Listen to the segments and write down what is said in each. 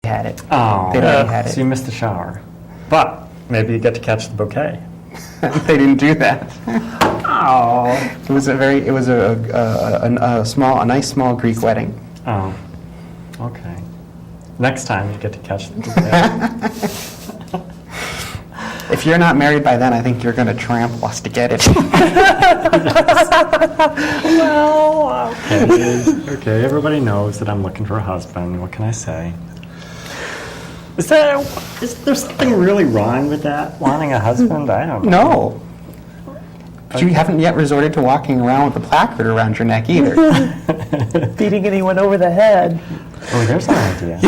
had it. Oh, They'd already had it. so you missed the shower. But maybe you get to catch the bouquet. They didn't do that. Oh. It was a nice small Greek wedding. Oh, okay. Next time you get to catch the bouquet. If you're not married by then, I think you're going to tramp us to get it. Well, okay. Everybody knows that I'm looking for a husband. What can I say? Is there something really wrong with that? Wanting a husband? I don't know. No. But you haven't yet resorted to walking around with a placard around your neck either. Beating anyone over the head. Oh, there's an idea.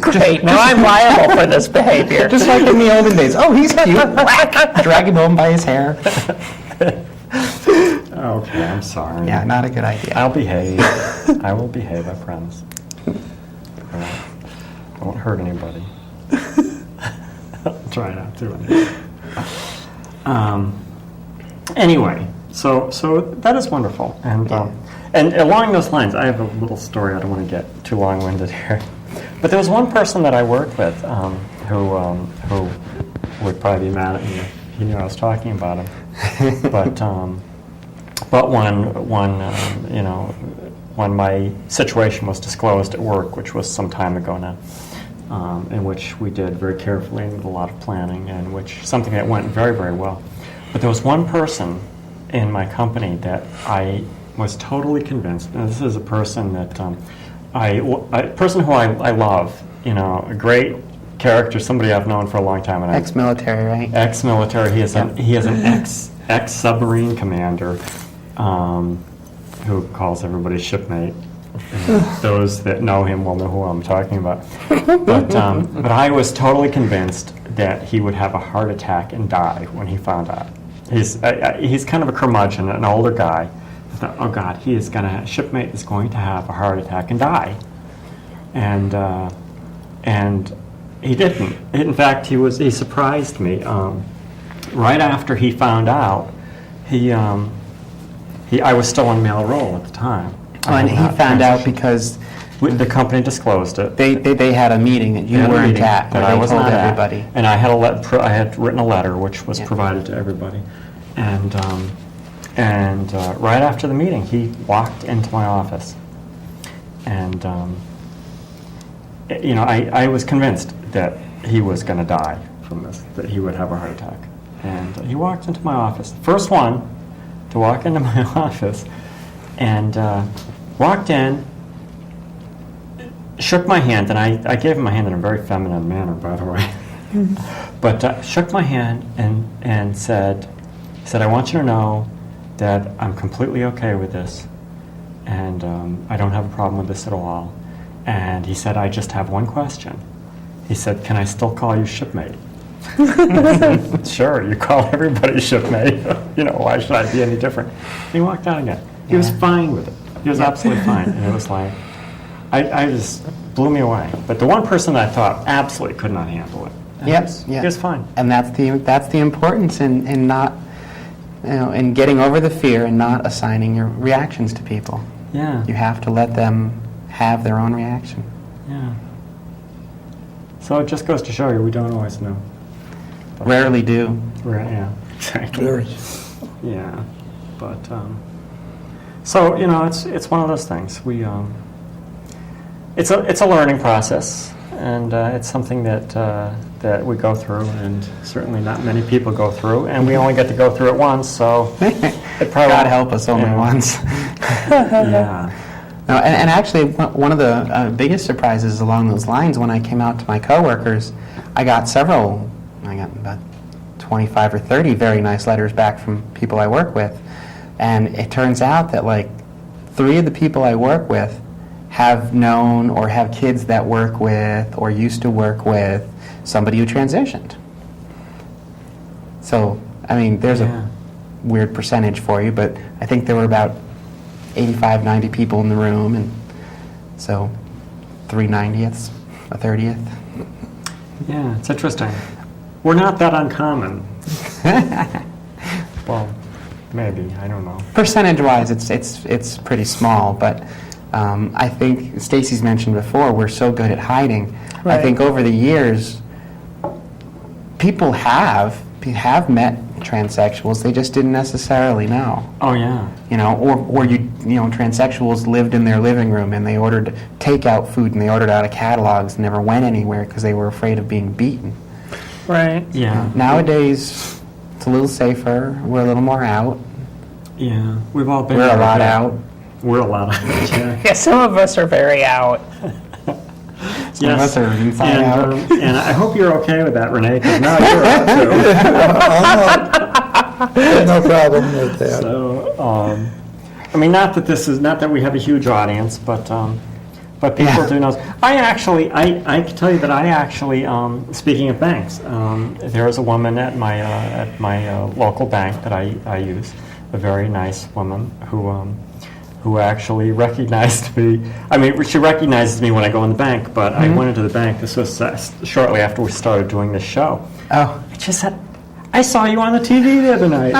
Great, now I'm liable for this behavior. Just like in the olden days. Oh, he's cute. Whack. Drag him home by his hair. Okay, I'm sorry. Yeah, not a good idea. I'll behave. I will behave, I promise. I won't hurt anybody. I'll try not to. Anyway, so that is wonderful. And along those lines, I have a little story. I don't want to get too long-winded here. But there was one person that I worked with who would probably be mad at me if he knew I was talking about him. But when my situation was disclosed at work, which was some time ago now, in which we did very carefully and with a lot of planning, and something that went very, very well. But there was one person in my company that I was totally convinced, and this is a person that a person who I love, a great character, somebody I've known for a long time. And ex-military, right? Ex-military. He is an ex-submarine commander who calls everybody shipmate. Those that know him will know who I'm talking about. But I was totally convinced that he would have a heart attack and die when he found out. He's kind of a curmudgeon, an older guy. I thought, oh God, shipmate is going to have a heart attack and die. And he didn't. In fact, he surprised me. Right after he found out, I was still on mail roll at the time. Oh, and he found out because the company disclosed it. They had a meeting that you weren't at, that I was told not everybody. At, and I had written a letter which was provided to everybody, and right after the meeting, he walked into my office, and I was convinced that he was going to die from this, that he would have a heart attack, and he walked into my office, first one to walk into my office, and walked in, shook my hand, and I gave him my hand in a very feminine manner, by the way. But shook my hand and said, I want you to know that I'm completely okay with this, and I don't have a problem with this at all. And he said, I just have one question. He said, can I still call you shipmate? I said, sure, you call everybody shipmate. Why should I be any different? And he walked out again. He was fine with it. He was absolutely fine. And it was like, I just blew me away. But the one person that I thought absolutely could not handle it. He was fine. And that's the importance in not, in getting over the fear and not assigning your reactions to people. Yeah. You have to let them have their own reaction. Yeah. So it just goes to show you we don't always know. But Rarely do. Yeah, exactly. Yeah. But so it's one of those things. We it's a learning process, and it's something that we go through, and certainly not many people go through, and we only get to go through it once, so it probably God help us, only once. Yeah. No, and actually, one of the biggest surprises along those lines, when I came out to my coworkers, I got about 25 or 30 very nice letters back from people I work with, and it turns out that 3 of the people I work with have known or have kids that work with or used to work with somebody who transitioned. So, there's a weird percentage for you, but I think there were about 85, 90 people in the room, and so 3/90ths, a 30th. Yeah, it's interesting. We're not that uncommon. Well, maybe, I don't know. Percentage-wise, it's pretty small, but I think Stacy's mentioned before, we're so good at hiding. I Right. think over the years, people have met transsexuals, they just didn't necessarily know. Oh, yeah. Transsexuals lived in their living room and they ordered takeout food and they ordered out of catalogs and never went anywhere because they were afraid of being beaten. Right. Yeah. Nowadays, it's a little safer. We're a little more out. Yeah. We've all been We're a there, lot yeah. out. We're a lot out. Yeah. Yeah, some of us are very out. Some of us are inside out. And I hope you're okay with that, Renee, because now you're out too. No problem with that. So, I mean, not that we have a huge audience, but people Yeah. do know. I can tell you that I actually, speaking of banks, there is a woman at my local bank that I use, a very nice woman who actually recognized me. I mean, she recognizes me when I go in the bank, but I went into the bank. This was shortly after we started doing this show. Oh, And she said, "I saw you on the TV the other night."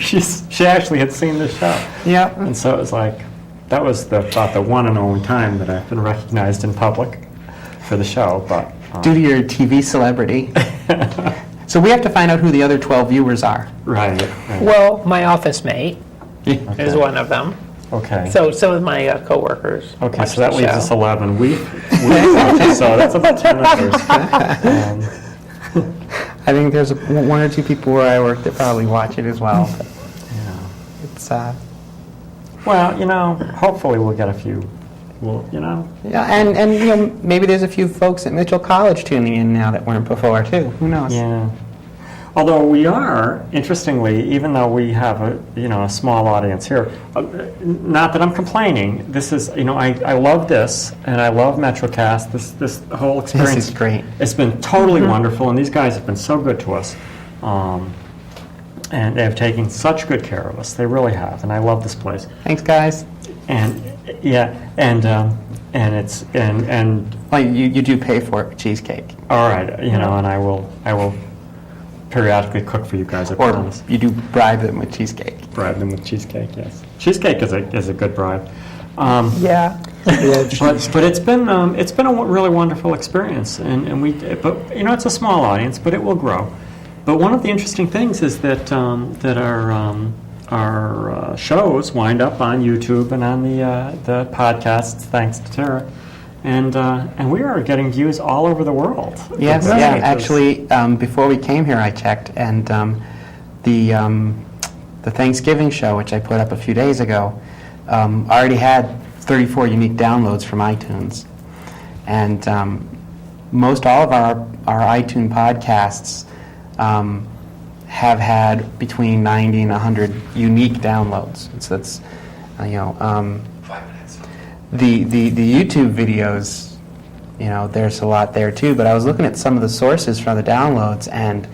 she actually had seen the show. yeah. And so it was like, that was about the one and only time that I've been recognized in public for the show. But Due to your TV celebrity. So we have to find out who the other 12 viewers are. right. Well, my office mate is Okay. one of them. Okay. So is my coworkers. Okay, watch so that the leaves show. us 11. We so that's about 10 others. I think there's one or two people where I work that probably watch it as well. But Yeah. it's Well, hopefully we'll get a few. yeah, and maybe there's a few folks at Mitchell College tuning in now that weren't before too. Who knows? Yeah. Although we are, interestingly, even though we have a small audience here, not that I'm complaining. This is I love this and I love MetroCast. This whole experience. This is great. It's been totally wonderful, and these guys have been so good to us, and they have taken such good care of us. They really have, and I love this place. Thanks, guys. And yeah, and it's and Well, you do pay for it with cheesecake, all right, and I will periodically cook for you guys. I or promise. you do bribe them with cheesecake. Bribe them with cheesecake. Yes, cheesecake is a good bribe. Yeah. Yeah, But it's been a really wonderful experience, and it's a small audience, but it will grow. But one of the interesting things is that our shows wind up on YouTube and on the podcasts, thanks to Tara, and we are getting views all over the world. Yes, Right. yeah. Actually, before we came here, I checked, and the Thanksgiving show, which I put up a few days ago, already had 34 unique downloads from iTunes, and most all of our iTunes podcasts have had between 90 and 100 unique downloads. So that's the YouTube videos, there's a lot there too, but I was looking at some of the sources for the downloads, and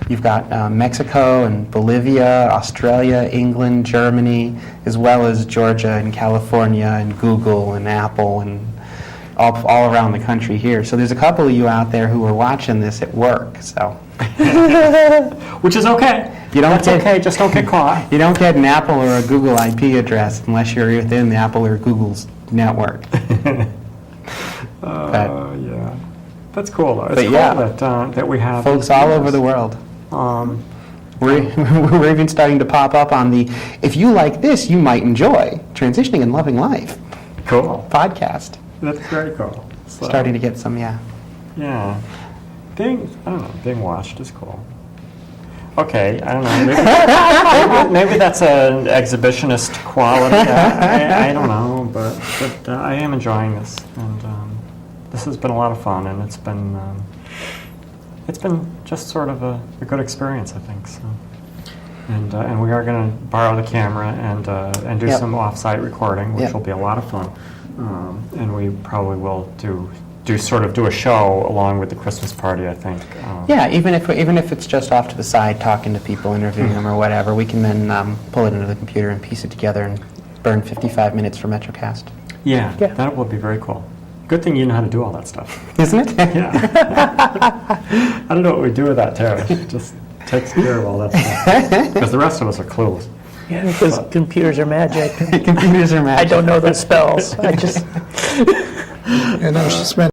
you've got Mexico and Bolivia, Australia, England, Germany, as well as Georgia and California and Google and Apple and all around the country here. So there's a couple of you out there who are watching this at work, so. Which is okay. That's okay, just don't get caught. You don't get an Apple or a Google IP address unless you're within the Apple or Google's network. Yeah. That's cool, though. It's But cool yeah. that we have Folks these all videos. over the world. Well, We're even starting to pop up on the "If you like this, you might enjoy Transitioning and Loving Life" cool. podcast. That's very cool. So, Starting to get some, yeah. Yeah. Being watched is cool. Okay, I don't know. Maybe that's an exhibitionist quality. I don't know, but I am enjoying this, and this has been a lot of fun, and it's been just sort of a good experience, I think. So. And we are going to borrow the camera and do Yep. some off-site recording, which Yep. will be a lot of fun. And we probably will do a show along with the Christmas party, I think. Yeah, even if it's just off to the side, talking to people, interviewing them, or whatever, we can then pull it into the computer and piece it together and burn 55 minutes for MetroCast. Yeah, Yeah. that would be very cool. Good thing you know how to do all that stuff. Isn't it? Yeah. I don't know what we do with that, Tara. She just takes care of all that stuff. Because the rest of us are clueless. Yeah, because computers are magic. Computers are I magic. don't know those spells. I just. And she spent